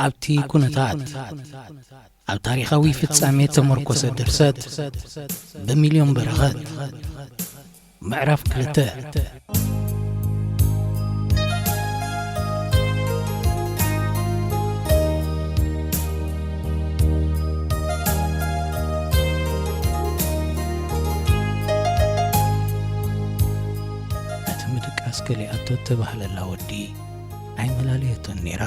ኣብቲ ኩነታት ኣብ ታሪኻዊ ፍጻሜ ተመርኮሰ ድርሰት በሚልዮን በረኸት ምዕራፍ 2 እቲ ምድቃስ ከሊኣቶ ተባህለላ ወዲ ኣይመላለየቶን ነይራ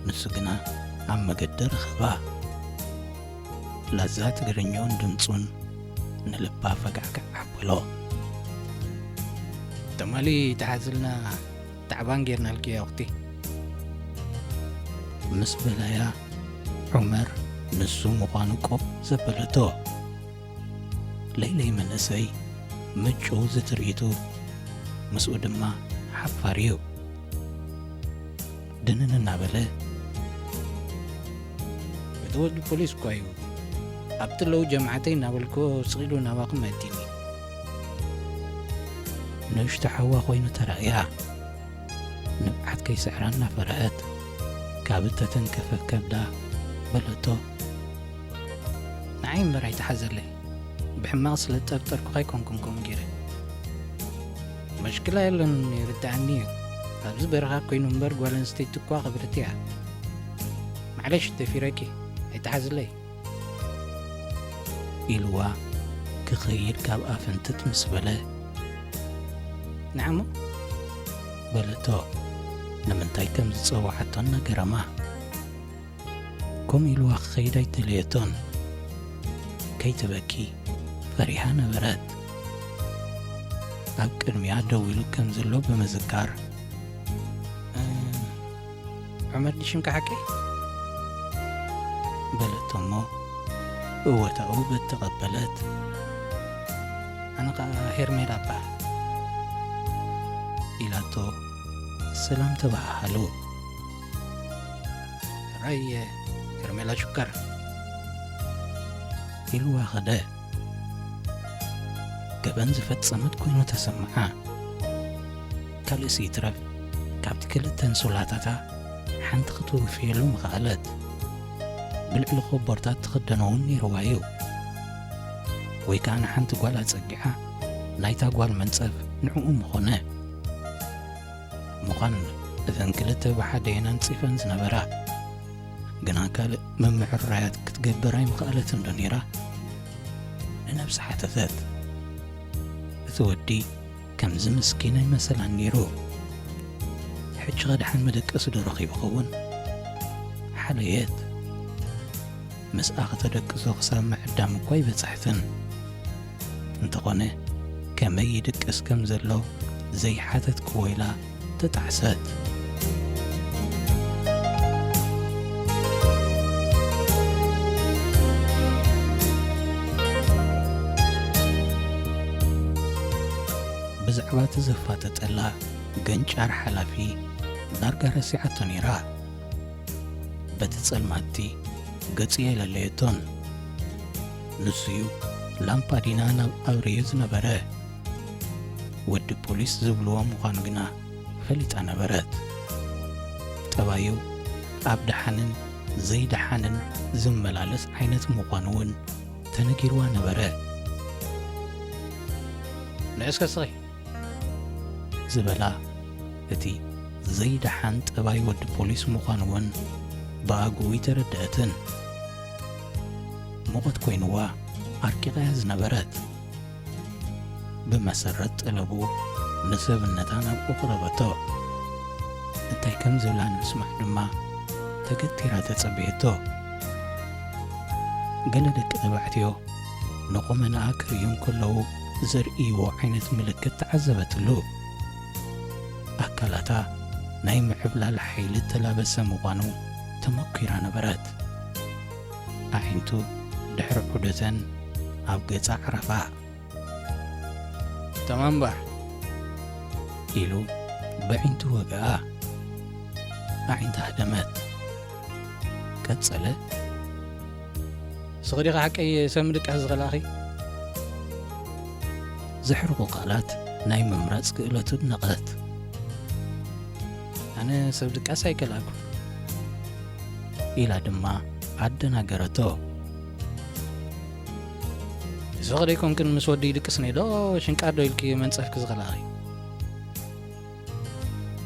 ንሱ ግና ኣብ መገዲ ረኸባ ላዛ ትግርኛውን ድምፁን ንልባ ፈጋግዕ ኣበሎ ተማሊ ተሓዝልና ተዕባን ጌርናልኪ ወቕቲ ምስ በላያ ዑመር ንሱ ምዃኑ ቆብ ዘበለቶ ለይለይ መንእሰይ ምጩው ዝትርኢቱ ምስኡ ድማ ሓፋር እዩ ድንን እናበለ ወዲ ፖሊስ እኳ እዩ ኣብቲ ለው ጀማዓተይ እናበልኮ ስቒሉ ናባኽም መዲኒ ንእሽቶ ሓዋ ኮይኑ ተራእያ ንብዓት ከይስዕራ እናፈርአት ካብ እተተንከፈ ከብዳ በለቶ ንዓይ እምበር ኣይተሓዘለይ ብሕማቕ ስለ ጠርጠርኩ ኣይኮንኩምኩም ገይረ መሽክላ የለን ይርዳእኒ እዩ ኣብዚ በረኻ ኮይኑ እምበር ጓል ኣንስተይቲ እኳ ኽብርቲ እያ معلش تفيركي ኣይተሓዝለይ ኢልዋ ክኸይድ ካብ ኣፍንትት ምስ በለ ንዓሞ በለቶ ንምንታይ ከም ዝፀዋዓቶን ነገረማ ከምኡ ኢልዋ ክኸይድ ኣይተለየቶን ከይትበኪ ፈሪሃ ነበረት ኣብ ቅድሚያ ደው ኢሉ ከም ዘሎ ብምዝካር ዑመር ድሽምካ ሓቀይ በለቶሞ እወታኡ በተቐበለት ኣነኻ ሄርሜላ ኣባል ኢላቶ ሰላም ተባሃሉ ራይ ሄርሜላ ሹከር ኢልዋ ኸደ ገበን ዝፈጸመት ኮይኑ ተሰምዓ ካልእ ሲትረፍ ካብቲ ክልተን ሶላታታ ሓንቲ ክትውፍየሉ ምኽኣለት ብልዕሊ ኸቦርታት ትኽደኖውን ይርዋዩ ወይ ከዓ ንሓንቲ ጓል ኣጸጊዓ ናይታ ጓል መንጸፍ ንዕኡ ምኾነ ምዃን እተን ክልተ ብሓደየናን ፂፈን ዝነበራ ግና ካልእ መምዕራያት ክትገብር ኣይምኽኣለትን ዶ ነይራ ንነብሲ ሓተተት እቲ ወዲ ከምዚ ምስኪን ኣይመሰላን ነይሩ ሕጂ ኸድሓን መደቀሲ ዶ ረኺቡ ኸውን ሓለየት ምስኣ ኽተደቅሶ ክሳብ ምዕዳም እኳ ይበጻሕትን እንተኾነ ከመይ ይድቅስ ከም ዘሎ ዘይሓተት ክወይላ ተጣዕሰት ብዛዕባ ተዘፋተጠላ ገንጫር ሓላፊ ዳርጋ ረሲዓቶ ነይራ በቲ ጸልማቲ ገጽ የለለየቶን ንሱዩ ላምፓዲና ናብ ኣብርዩ ዝነበረ ወዲ ፖሊስ ዝብልዎ ምዃኑ ግና ፈሊጣ ነበረት ጠባዩ ኣብ ደሓንን ዘይደሓንን ዝመላለስ ዓይነት ምዃኑ እውን ተነጊርዋ ነበረ ንእስከስኺ ዝበላ እቲ ዘይደሓን ጠባይ ወዲ ፖሊስ ምዃኑ እውን ብኣግኡ ይተረድአትን ሙቐት ኮይኑዋ ኣርቂቓያ ዝነበረት ብመሰረት ጠለቡ ንሰብነታ ናብ ቁቕረበቶ እንታይ ከም ዝብላ ንምስማዕ ድማ ተገቲራ ተጸበየቶ ገለ ደቂ ተባዕትዮ ንቑመናኣ ክርዩን ከለዉ ዘርእይዎ ዓይነት ምልክት ተዓዘበትሉ ኣካላታ ናይ ምዕብላል ሓይሊ ተላበሰ ምዃኑ ተመኪራ ነበረት ኣዒንቱ ድሕሪ ዑደተን ኣብ ገጻ ዓረፋ ተማምባር ኢሉ ብዒንቱ ወግኣ ኣዒንታ ህደመት ቀጸለ ስኽዲኻ ሓቀይ ሰብ ምድቃስ ዝኸላኺ زحرق قالات نايم مراتك إلى تدنقات أنا سودك أسايك لكم ኢላ ድማ ኣደናገረቶ። እዚ ኸደ ይኮንክን ምስ ወዲ ይድቅስ ነይዶ ሽንቃዶ ኢልኪ መንጸፍኪ ዝኸላኺ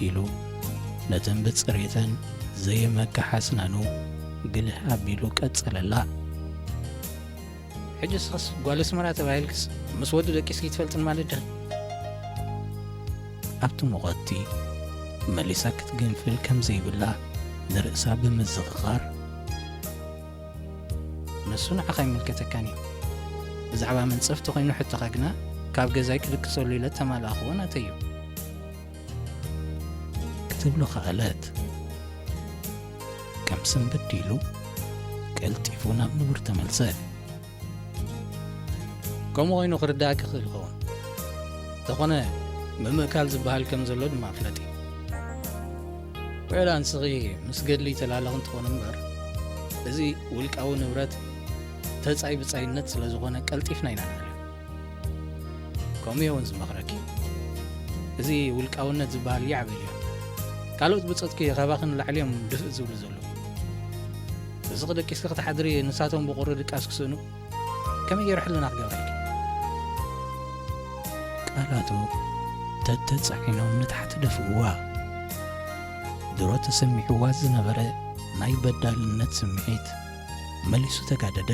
ኢሉ ነተን ብጽሬተን ዘየመካሓስናኑ ግልህ ኣቢሉ ቀጸለላ። ሕጂ ስኸስ ጓል ኣስመራ ተባሂልክስ ምስ ወዲ ደቂስኪ ትፈልጥን ማለት ደ? ኣብቲ ሙቐቲ መሊሳ ክትግንፍል ከም ዘይብላ ንርእሳ ብምዝኽኻር ንሱ ንዓኻ ይምልከተካን እዩ። ብዛዕባ መንጸፍቲ ኾይኑ ሕቶኻ ግና ካብ ገዛይ ክድቅሰሉ ኢለ ተማልኣኽዎ ናተዩ ክትብሎ ኸኣለት። ከም ስንብድ ኢሉ ቀልጢፉ ናብ ንቡር ተመልሰ። ከምኡ ኾይኑ ክርዳእ ክኽእል ይኸውን ተኾነ ምምእካል ዝበሃል ከም ዘሎ ድማ ኣፍለጢ ውዕላ ንስኺ ምስ ገድሊ ተላለኽ እንትኾነ እምበር እዚ ውልቃዊ ንብረት ተጻይ ብጻይነት ስለ ዝኾነ ቀልጢፍና ኢና ንርኢ። ከምኡ እውን ዝመኽረኪ እዚ ውልቃውነት ዝበሃል ይዕብል እዮም ካልኦት ብፀትኪ ኸባኽን ላዕሊ እዮም ድፍእ ዝብሉ ዘሎ። እዚ ኽደቂስኪ ክትሓድሪ ንሳቶም ብቑሪ ድቃስ ክስእኑ ከመይ ገይሩ ሕልና ክገበልኪ? ቃላቱ ተተጻዒኖም ንታሕቲ ደፍእዋ። ድሮ ተሰሚዕዋ ዝነበረ ናይ በዳልነት ስምዒት መሊሱ ተጋደደ።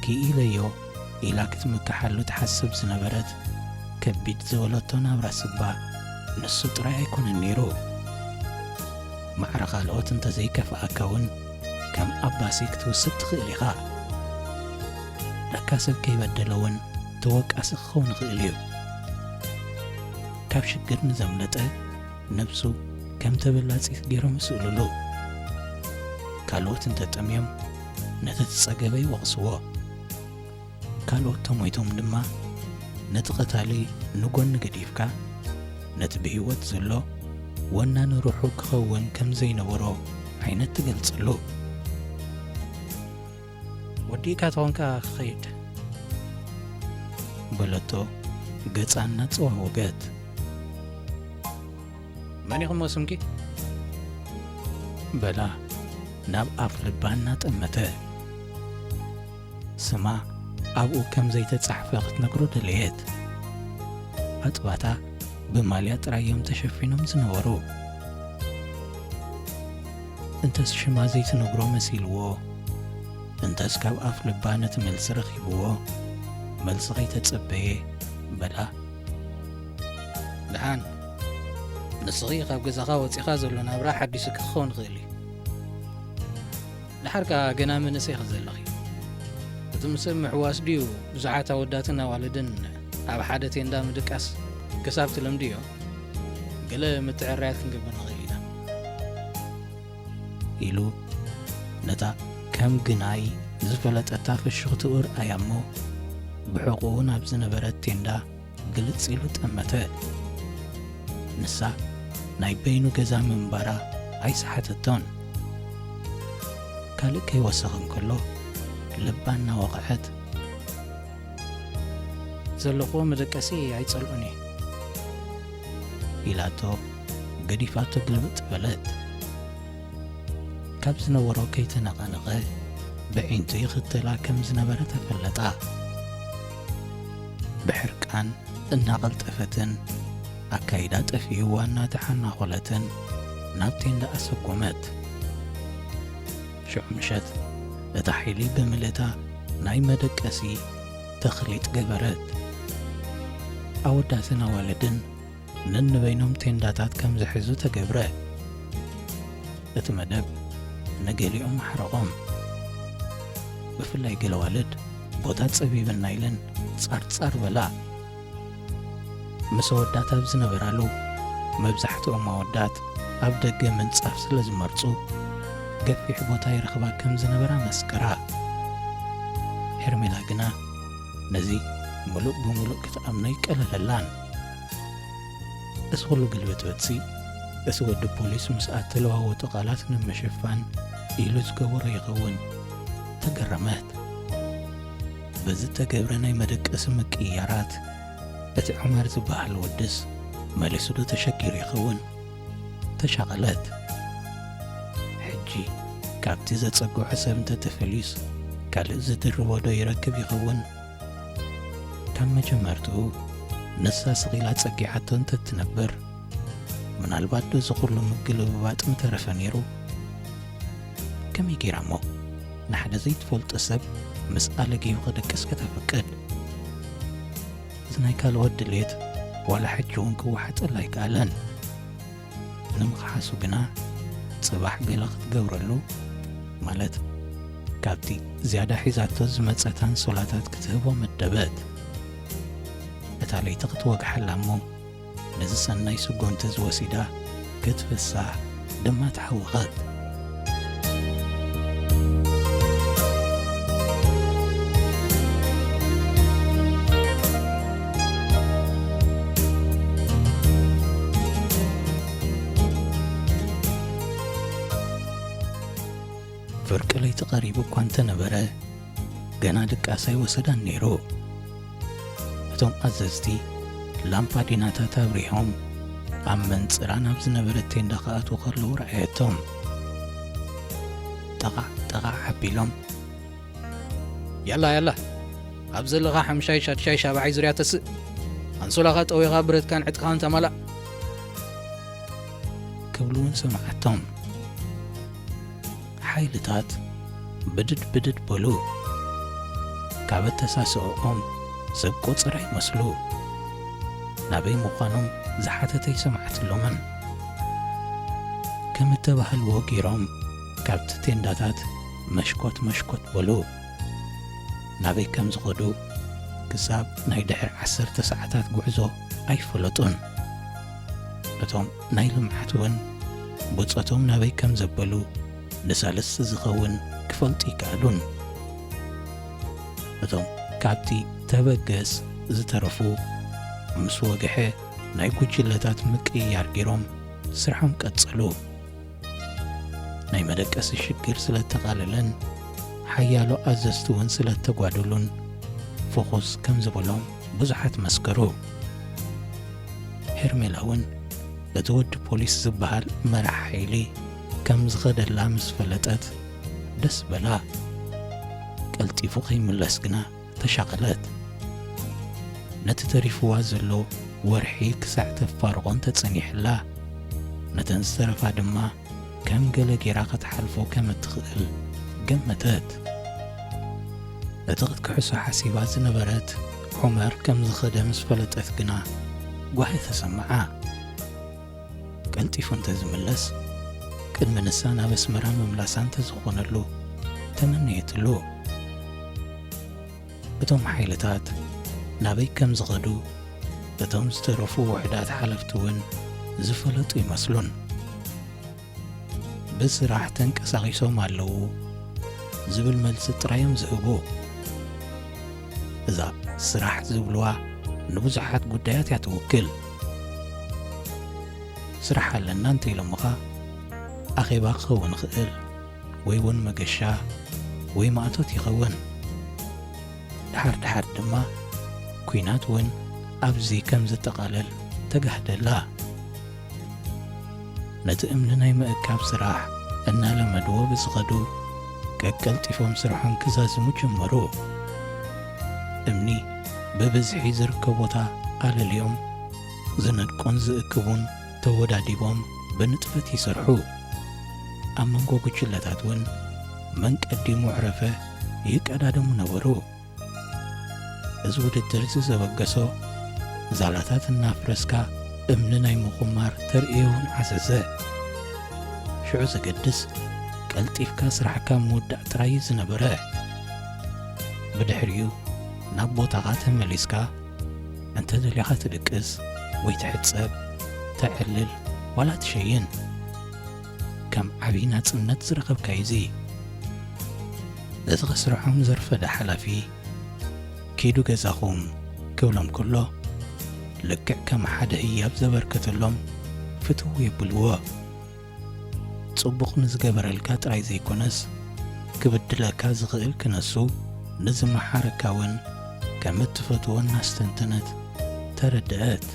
ክኢለዮ ኢላ ክትምካሓሉ ትሓስብ ዝነበረት ከቢድ ዝበለቶ ናብራ ስባ ንሱ ጥራይ ኣይኮነን ነይሩ። ማዕረ ካልኦት እንተዘይከፍኣካ እውን ከም ኣባሲ ክትውስድ ትኽእል ኢኻ። ለካ ሰብ ከይበደለ እውን ተወቃሲ ክኸውን ይኽእል እዩ። ካብ ሽግር ንዘምለጠ ነብሱ ከም ተበላጺት ገይሮም ይስእልሉ። ካልኦት እንተጠምዮም ነቲ ትጸገበ ይወቕስዎ። ካልኦት ተሞይቶም ድማ ነቲ ቐታሊ ንጐኒ ገዲፍካ ነቲ ብህይወት ዘሎ ወና ንሩሑ ክኸውን ከም ዘይነበሮ ዓይነት ትገልጽሉ። ወዲእካ ተኾንካ ክኸይድ በለቶ ገጻ እናጸዋወገት። መን ኢኹም ስምኪ? በላ ናብ ኣፍ ልባ እናጠመተ ስማ ኣብኡ ከም ዘይተጻሕፈ ክትነግሮ ደለየት። ኣጥባታ ብማልያ ጥራዮም ተሸፊኖም ዝነበሩ እንተስ ሽማ ዘይትነግሮ መሲልዎ እንተስ ካብ ኣፍ ልባ ነቲ መልሲ ረኺብዎ መልሲ ኸይተጸበየ በላ ድሓን ንስኺ ካብ ገዛኻ ወፂኻ ዘሎ ናብራ ሓዲሱ ክኸውን ይኽእል እዩ። ድሓርካ ገና መንእሰይ ኸዘለኺ እቲ ምስብ ምሕዋስ ድዩ ብዙሓት ኣወዳትን ኣዋልድን ኣብ ሓደ ቴንዳ ምድቃስ ክሳብ ትለምዲ እዮ ገለ ምትዕርያት ክንግብር ንኽእል ኢና ኢሉ ነታ ከም ግናይ ዝፈለጠታ ፍሽኽ ትኡርኣያ እሞ ብሕቑኡ ናብ ዝነበረት ቴንዳ ግልጽ ኢሉ ጠመተ። ንሳ ናይ በይኑ ገዛ ምንባራ ኣይሰሓተቶን። ካልእ ከይወሰኽ እንከሎ ልባ እናወቕዐት ዘለኽዎ መደቀሲ ኣይጸልዑን እየ ኢላቶ ገዲፋቶ ግልብጥ በለት። ካብ ዝነበሮ ከይተነቐነቐ ብዒንቱ ይኽተላ ከም ዝነበረ ተፈለጣ። ብሕርቃን እናቐልጠፈትን ኣካይዳ ጠፊእዋ እናተሓናኾለትን ናብ ቴንዳ ኣሰጎመት። ሽዑ ምሸት እታ ሒሊ ብምልእታ ናይ መደቀሲ ተኽሊጥ ገበረት። ኣወዳትን ኣዋልድን ነንበይኖም ቴንዳታት ከም ዝሕዙ ተገብረ። እቲ መደብ ንገሊኦም ኣሕረቖም። ብፍላይ ገለ ኣዋልድ ቦታ ጸቢብና ኢለን ጻርጻር በላ። ምስ ኣወዳት ኣብ ዝነበራሉ መብዛሕትኦም ኣወዳት ኣብ ደገ ምንጻፍ ስለ ዝመርጹ ገፊሕ ቦታ ይረኽባ ከም ዝነበራ መስከራ። ሄርሜላ ግና ነዚ ሙሉእ ብምሉእ ክትኣምኖ ይቀለለላን። እዚ ኹሉ ግልብጥብጥሲ እቲ ወዲ ፖሊስ ምስ እተለዋወጡ ቓላት ንምሽፋን ኢሉ ዝገበሮ ይኸውን ተገረመት። በዚ ተገብረ ናይ መደቀሲ ምቅያራት እቲ ዑመር ዝበሃል ወድስ መሊሱ ዶ ተሸጊሩ ይኸውን ተሻቐለት። ሕጂ ካብቲ ዘጸጉዑ ሰብ እንተተፈሊስ ካልእ ዝድርቦ ዶ ይረክብ ይኸውን? ካብ መጀመርትኡ ነሳ ስኺላ ጸጊዓቶ እንተትነብር ምናልባት ዶ ዝኹሉ ምግልብባጥ እንተረፈ ነይሩ? ከመይ ጌራ እሞ ንሓደ ዘይትፈልጦ ሰብ ምስ ኣለጊቡ ክደቅስ ከተፈቅድ? እዚ ናይ ካልኦት ድሌት ዋላ ሕጂ እውን ክወሓጠላ ኣይከኣለን። ንምኽሓሱ ግና ጽባሕ ገለ ክትገብረሉ ማለት ካብቲ ዝያዳ ሒዛቶ ዝመጸት አንሶላታት ክትህቦ መደበት። እታ ለይቲ ክትወግሓላ እሞ ነዚ ሰናይ ስጎምቲ ዝወሲዳ ክትፍሳሕ ድማ ትሓውቐት። ፍርቂ ለይቲ ቐሪቡ እኳ እንተነበረ ገና ድቃሳይ ወሰዳን ነይሩ። እቶም ኣዘዝቲ ላምፓዲናታት ኣብሪሆም ኣብ መንጽራ ናብ ዝነበረት ቴንዳ ኸኣትዉ ኸለዉ ረኣየቶም። ጠቓ ሓቢሎም ያላ ኣብ ዘለኻ 5-6-7 ዙርያ ተስእ ኣንሶላኻ ጠዊኻ ብረትካን ዕጥቃኻን ተማላእ ክብሉውን ሰማዓቶም። ሓይልታት ብድድ በሉ። ካብ እተሳስዖኦም ሰብ ቈፅራ ይመስሉ። ናበይ ምዃኖም ዝሓተተይ ሰማዕትሎምን። ከም እተባህልዎ ገይሮም ካብቲ ቴንዳታት መሽኮት በሉ። ናበይ ከም ዝኸዱ ክሳብ ናይ ድሕሪ 10 ሰዓታት ጉዕዞ ኣይፈለጡን። እቶም ናይ ልምዓት እውን ብጾቶም ናበይ ከም ዘበሉ ንሰለስተ ዝኸውን ክፈልጡ ይከኣሉን። እቶም ካብቲ ተበገስ ዝተረፉ ምስ ወግሐ ናይ ጉጅለታት ምቅይያር ገይሮም ስርሖም ቀጸሉ። ናይ መደቀሲ ሽግር ስለ ተቓለለን ሓያሎ ኣዘዝቲ እውን ስለ ተጓደሉን ፎኹስ ከም ዝበሎም ብዙሓት መስከሩ። ሄርሜላ እውን እቲ ወዲ ፖሊስ ዝበሃል መራሕ ሓይሊ ከም ዝኸደላ ምስ ፈለጠት ደስ በላ። ቀልጢፉ ኸይምለስ ግና ተሻቐለት። ነቲ ተሪፍዋ ዘሎ ወርሒ ክሳዕ ተፋርቖን ተጸኒሕላ። ነተን ዝተረፋ ድማ ከም ገለ ጌራ ኸተሓልፎ ከም እትኽእል ገመተት። እቲ ኽትክሕሶ ሓሲባ ዝነበረት ዑመር ከም ዝኸደ ምስ ፈለጠት ግና ጓሂ ተሰምዓ። ቀልጢፉ እንተዝምለስ ቅድሚ ንሳ ናብ ኣስመራ ምምላሳ እንተዝኾነሉ ተመነየትሉ። እቶም ሓይልታት ናበይ ከም ዝኸዱ እቶም ዝተረፉ ውሕዳት ሓለፍቲ እውን ዝፈለጡ ይመስሉን። ብስራሕ ተንቀሳቒሶም ኣለዉ ዝብል መልሲ ጥራዮም ዝህቡ። እዛ ስራሕ ዝብልዋ ንብዙሓት ጉዳያት እያ ትውክል። ስራሕ ኣለና እንተኢሎምኻ ኣኼባ ክኸውን ይኽእል፣ ወይ እውን መገሻ ወይ ማእቶት ይኸውን። ድሓር ድማ ኩናት እውን ኣብዚ ከም ዘጠቓለል ተጋህደላ። ነቲ እምኒ ናይ ምእካብ ስራሕ እናለመድዎ ብዝኸዱ ቀልጢፎም ስርሖም ክዛዝሙ ጀመሩ። እምኒ ብብዝሒ ዝርከብ ቦታ ኣለልዮም ዝነድቆን ዝእክቡን ተወዳዲቦም ብንጥፈት ይሰርሑ። ኣብ መንጎ ጉጅለታት እውን መንቀዲ ሙዕረፈ ይቀዳደሙ ነበሩ። እዚ ውድድር ዝዘበገሶ ዛላታት እናፍረስካ እምኒ ናይ ምኹማር ተርእየውን ዓዘዘ። ሽዑ ዘገድስ ቀልጢፍካ ስራሕካ ምውዳእ ጥራይ ዝነበረ። ብድሕሪኡ ናብ ቦታኻ ተመሊስካ እንተደሊኻ ትድቅስ ወይ ትሕጸብ ተዕልል ዋላ ትሸይን ከም ዓብዪ ናጽነት ዝረኸብካ እዙ። እቲ ኽስርሖም ዘርፈደ ሓላፊ ከይዱ ገዛኹም ክብሎም ከሎ ልክዕ ከም ሓደ ህያብ ዘበርከተሎም ፍትው የብልዎ። ጽቡቕ ንዝገበረልካ ጥራይ ዘይኮነስ ክብድለካ ዝኽእል ክነሱ ንዝመሓረካ እውን ከም እትፈትዎ እናስተንተነት ተረድአት።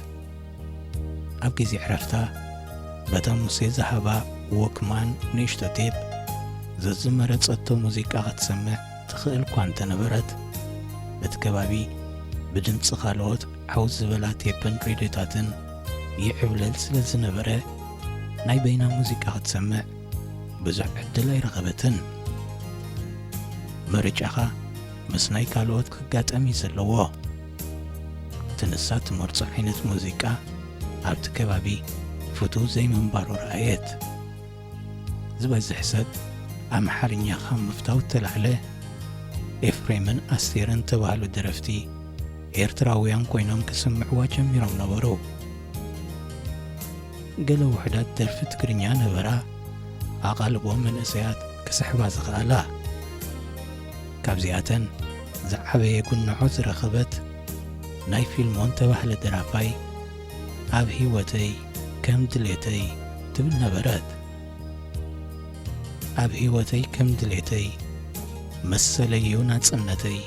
ኣብ ጊዜ ዕረፍታ በታ ሙሴ ዝሃባ ወክማን ንእሽቶ ቴፕ ዘዝመረጸቶ ሙዚቃ ክትሰምዕ ትኽእል እኳ እንተነበረት እቲ ከባቢ ብድምፂ ካልኦት ዓውት ዝበላ ቴፕን ሬድዮታትን ይዕብለል ስለ ዝነበረ ናይ በይና ሙዚቃ ክትሰምዕ ብዙሕ ዕድል ኣይረኸበትን። ምርጫኻ ምስ ናይ ካልኦት ክጋጠም እዩ ዘለዎ። ትንሳ ትመርጾ ዓይነት ሙዚቃ ኣብቲ ከባቢ ፍቱው ዘይምንባሩ ረኣየት። ዝበዝሕ ሰብ ኣምሓርኛ ካብ ምፍታው ተላዕለ ኤፍሬምን ኣስቴርን ተባሃሉ ደረፍቲ ኤርትራውያን ኮይኖም ክስምዕዋ ጀሚሮም ነበሩ። ገለ ውሕዳት ደርፊ ትግርኛ ነበራ ኣቓልቦም መንእሰያት ክስሕባ ዝኽኣላ። ካብዚኣተን ዝዓበየ ጉንሖ ዝረኸበት ናይ ፊልሞን ተባህለ ደራፋይ ኣብ ህይወተይ ከም ድሌተይ ትብል ነበረት። ኣብ ህይወተይ ከም ድሌተይ መሰለዩ ናጽነተይ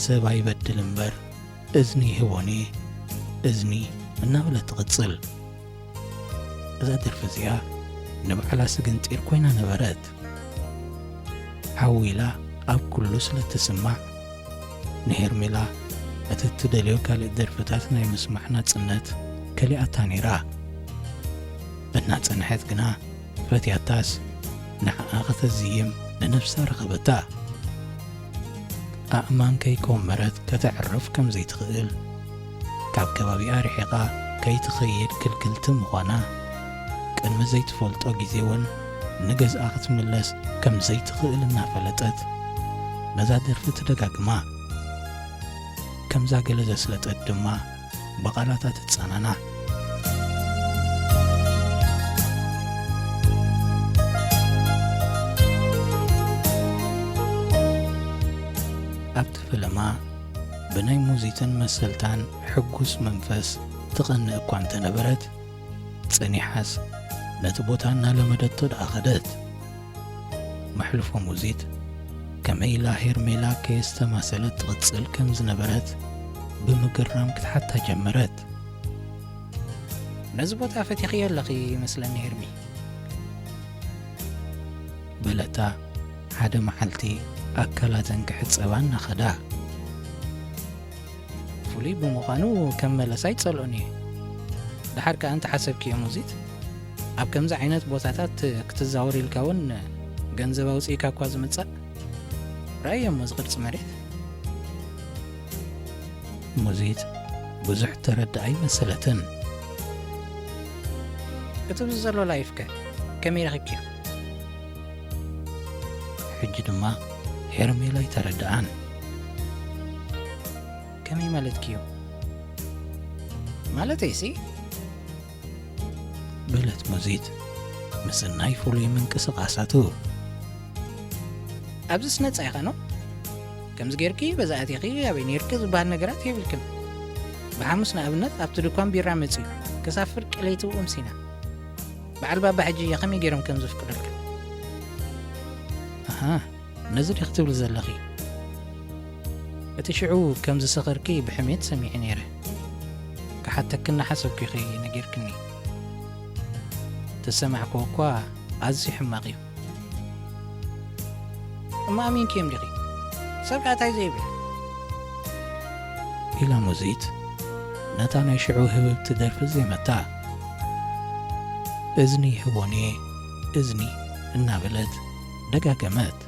ሰብ ኣይበድል እምበር እዝኒ ይህቦኒ እዝኒ እናበለት ትቕጽል። እዛ ደርፊ እዚኣ ንባዕላ ስግንጢር ኮይና ነበረት። ሓዊላ ኣብ ኩሉ ስለ ትስማዕ ንሄርሜላ እቲ እትደልዮ ካልእ ደርፍታት ናይ ምስማዕ ናጽነት ከሊኣታ ነይራ። እናጸንሐት ግና ፈትያታስ ንዓኣ ኽተዝይም ንነፍሳ ረኸበታ። ኣእማን ከይኮመረት ከተዕርፍ ከም ዘይትኽእል ካብ ከባቢኣ ርሒቓ ከይትኸይድ ክልክልቲ ምዃና ቅድሚ ዘይትፈልጦ ጊዜ እውን ንገዝኣ ክትምለስ ከም ዘይትኽእል እናፈለጠት ነዛ ደርፊ ትደጋግማ። ከምዛ ገለ ዘስለጠት ድማ በቓላታ ትጸናና። ኣብቲ ፍልማ ብናይ ሙዚትን መሰልታን ሕጉስ መንፈስ ትቐንእ እኳ እንተነበረት ጸኒሓስ ነቲ ቦታ እናለመደቶ ደኣ ኸደት። መሕልፎ ሙዚት ከመይላ ሄርሜላ ከየስተማሰለት ትቕጽል ከም ዝነበረት ብምግራም ክትሓታ ጀመረት። ነዚ ቦታ ፈቲኽዮ ኣለኺ ይመስለኒ ሄርሚ በለታ ሓደ መዓልቲ ኣካላተን ክሕጸባ እናኸዳ። ፍሉይ ብምዃኑ ከም መለሳ ይጸልኦን እየ። ድሓር ከ እንተ ሓሰብክዮ ሙዚት ኣብ ከምዚ ዓይነት ቦታታት ክትዛወር ኢልካ እውን ገንዘብ ኣውፂእካ እኳ ዝምጻእ ረኣየሞ ዝቕርፂ መሬት። ሙዚት ብዙሕ ተረዳኣይ መሰለትን። እቲ ብዘሎ ላይፍከ ከመይ ረኺብክዮ? ሕጂ ድማ ሄርሜላ ይተረድኣን። ከመይ ማለትክዮ? ማለተይሲ በለት ሙዚት ምስ ናይ ፍሉይ ምንቅስቓሳቱ። ኣብዚ ስነጻ ኢኻ ኖ ከምዚ ጌርኪ በዛኣቲኺ ኣበይ ነርኪ ዝበሃል ነገራት የብልክን። ብሓሙስ ንኣብነት ኣብቲ ድኳን ቢራ መጺኡ ክሳፍር ቅለይቲ ውእምሲና በዓል ባባ ሕጂ ከመይ ገይሮም ከም ዝፍቅደልካ? ኣሃ ነዚ ዲ ክትብል ዘለኺ። እቲ ሽዑ ከም ዝሰኸርኪ ብሕሜት ሰሚዐ ነይረ። ክሓተክና ሓሰብኪ ኺ ነጌርክኒ። ተሰማዕኮ እኳ ኣዝዩ ሕማቕ እዩ። እማ ኣሚንኪ እዮም ዲኺ ሰብ ካታይ ዘይብል ኢላ ሙዚት ነታ ናይ ሽዑ ህብብቲ ደርፊ ዘይመታ እዝኒ ይህቦኒ እዝኒ እናበለት ደጋገመት።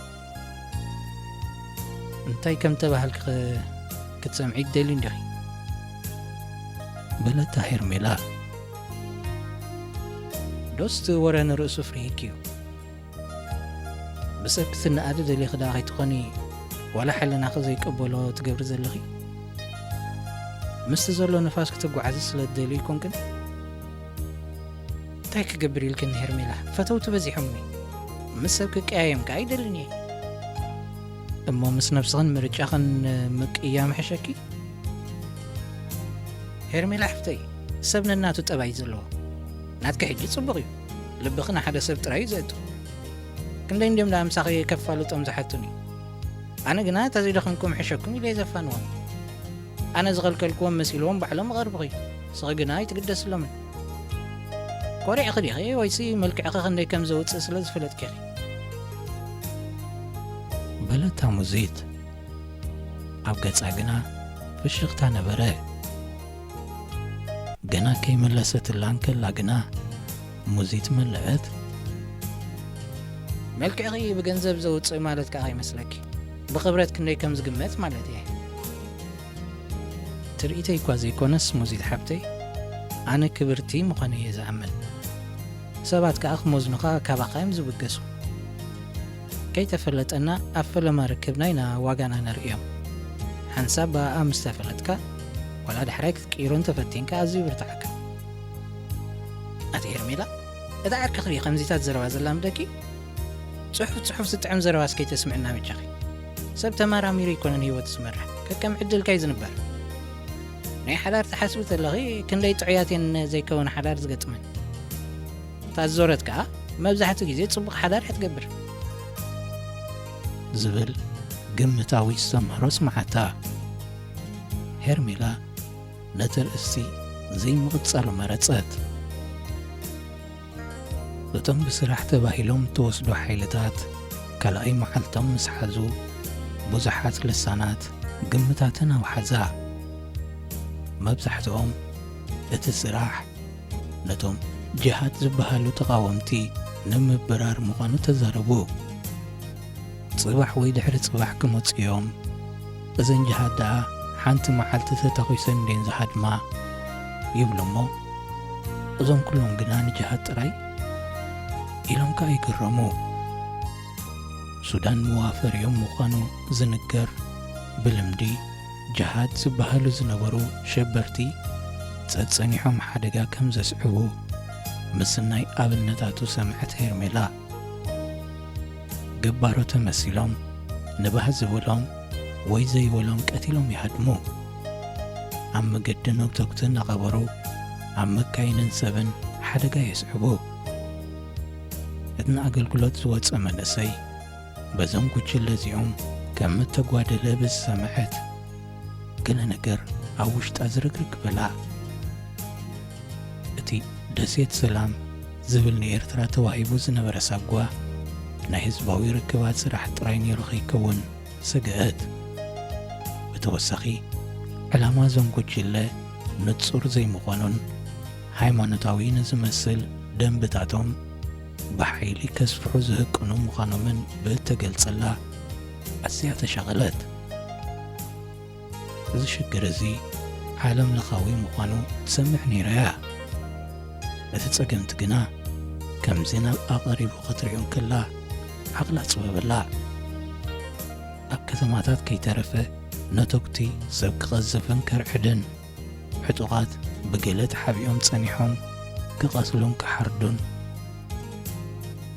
እንታይ ከም ተባህልክ ክትሰምዒ ትደሊ እንዲኺ በለታ ሄርሜላ። ዶስቲ ወረ ንርእሱ ፍርሂክ እዩ። ብሰብ ክትነኣደ ደሊ ኽዳ ኸይትኾኒ ዋላ ሓለናኸ ዘይቀበሎ ትገብሪ ዘለኺ ምስቲ ዘሎ ንፋስ ክትጓዓዝ ስለ ትደሊ ይኮንክን? እንታይ ክገብር ኢልክኒ ሄርሜላ? ፈተውቲ በዚሖምኒ ምስ ሰብ ክቀያየምካ ኣይደልን እየ እሞ ምስ ነፍስኽን ምርጫኽን ምቅያም ሕሸኪ። ሄርሜላ ሕፍተይ ሰብ ነናቱ ጠባይ ዘለዎ ናትከ ሕጂ ጽቡቕ እዩ። ልብኺ ንሓደ ሰብ ጥራይ ዘእቱ ክንደይ እንድዮም ዳ ምሳኺ ከፋልጦም ዝሓቱኒ። ኣነ ግና ተዘይደኸምኩም ሕሸኩም ኢለ ዘፋንዎም። ኣነ ዝኸልከልክዎም መሲልዎም ባዕሎም ቐርብኺ ስኺ ግና ይትግደስሎምን። ኮሪዕኺ ዲኺ ወይሲ መልክዕኺ ክንደይ ከም ዘውፅእ ስለ ዝፍለጥኪ ኢኺ በለታ ሙዚት ኣብ ገጻ ግና ፍሽኽታ ነበረ ገና ከይመለሰትላን ከላ ግና ሙዚት መለአት መልክዕኺ ብገንዘብ ዘውፅእ ማለት ከዓ ይመስለኪ ብኽብረት ክንደይ ከም ዝግመት ማለት እየ ትርኢተይ እኳ ዘይኮነስ ሙዚት ሓብተይ ኣነ ክብርቲ ምዃነ እየ ዝኣምን ሰባት ከዓ ክመዝኑኻ ካባኻ እዮም ዝብገሱ ከይተፈለጠና ኣብ ፈለማ ርክብና ኢና ዋጋና ነርእዮም ሓንሳብ ብኣኣ ምስ ተፈለጥካ ወላ ድሕራይ ክትቅይሮ እንተፈቲንካ ኣዝዩ ይብርትዓካ ኣቲ ሄርሜላ እታ ዓርኪ ክርኢ ከምዚታት ዘረባ ዘላ ምደቂ ጽሑፍ ዝጥዕም ዘረባስ ከይተስምዕና ምጫኺ ሰብ ተመራሚሩ ይኮነን ህይወት ዝመርሕ ከከም ዕድልካ እዩ ዝንበር ናይ ሓዳር ተሓስቡ ተለኺ ክንደይ ጥዑያትን ዘይከውን ሓዳር ዝገጥመን ታዞረት ከዓ መብዛሕትኡ ግዜ ጽቡቕ ሓዳር እያ ትገብር ዝብል ግምታዊ ዝተምህሮ ስማዓታ ሄርሜላ ነቲ ርእሲ ዘይምቕጻሉ መረጸት እቶም ብስራሕ ተባሂሎም ተወስዶ ሓይልታት ካልኣይ መዓልቶም ምስ ሓዙ ብዙሓት ልሳናት ግምታትን ኣውሓዛ መብዛሕትኦም እቲ ስራሕ ነቶም ጅሃድ ዝበሃሉ ተቃወምቲ ንምብራር ምዃኑ ተዛረቡ ጽባሕ ወይ ድሕሪ ጽባሕ ክመፁ እዮም እዘን ጅሃድ ደኣ ሓንቲ መዓልቲ ተተኺሰን ደን ዝሃድማ ይብሉ እሞ እዞም ኩሎም ግና ንጅሃድ ጥራይ ኢሎም ከዓ ይግረሙ ሱዳን መዋፈር እዮም ምዃኑ ዝንገር ብልምዲ ጅሃድ ዝበሃሉ ዝነበሩ ሸበርቲ ጸጸኒሖም ሓደጋ ከም ዘስዕቡ ምስናይ ኣብነታቱ ሰምዐት ሄርሜላ ገባሮ ተመሲሎም ንባህ ዝበሎም ወይ ዘይበሎም ቀቲሎም ይሃድሙ ኣብ መገዲ ነውተኩትን እናቐበሩ ኣብ መካይንን ሰብን ሓደጋ የስዕቡ እትና ኣገልግሎት ዝወፀ መንእሰይ በዞም ጉጅለ እዚኦም ከም እተጓደለ ብዝሰምዐት ገለ ነገር ኣብ ውሽጣ ዝርግርግ በላ እቲ ደሴት ሰላም ዝብል ንኤርትራ ተዋሂቡ ዝነበረ ሳጓ ናይ ህዝባዊ ርክባት ስራሕ ጥራይ ነይሩ ኸይከውን ስግአት ብተወሳኺ ዕላማ ዞም ጉጅለ ንጹር ዘይምዃኑን ሃይማኖታዊ ንዝመስል ደንብታቶም ብሓይሊ ከስፍሑ ዝህቅኑ ምዃኖምን ብእተገልጸላ ኣዝያ ተሸቐለት እዚ ሽግር እዚ ዓለም ለኻዊ ምዃኑ ትሰምዕ ነይረያ እቲ ጸገምቲ ግና ከምዚ ናብ ኣቐሪቡ ክትሪኦም ከላ ዓቕላ ጽበበላ ኣብ ከተማታት ከይተረፈ ነተኩቲ ሰብ ክቐዝፍን ከርዕድን ሕጡቓት ብገለት ሓቢኦም ጸኒሖም ክቐስሉን ክሓርዱን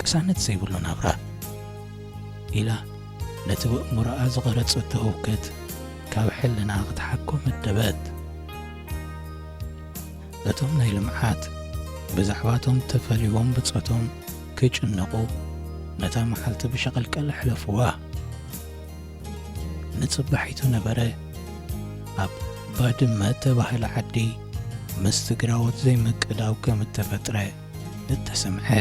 ቅሳነት ዘይብሉ ናብራ ኢላ ነቲ ብእሙሮኣ ዝቐረጸቶ ህውከት ካብ ሕልና ክትሓኮ መደበት እቶም ናይ ልምዓት ብዛዕባቶም ተፈሊዎም ብጾቶም ክጭነቑ ነታ መዓልቲ ብሸቐልቀል ሕለፍዋ ንጽባሒቱ ነበረ ኣብ ባድመ ተባህለ ዓዲ ምስ ትግራዎት ዘይምቅዳው ከም እተፈጥረ እተሰምዐ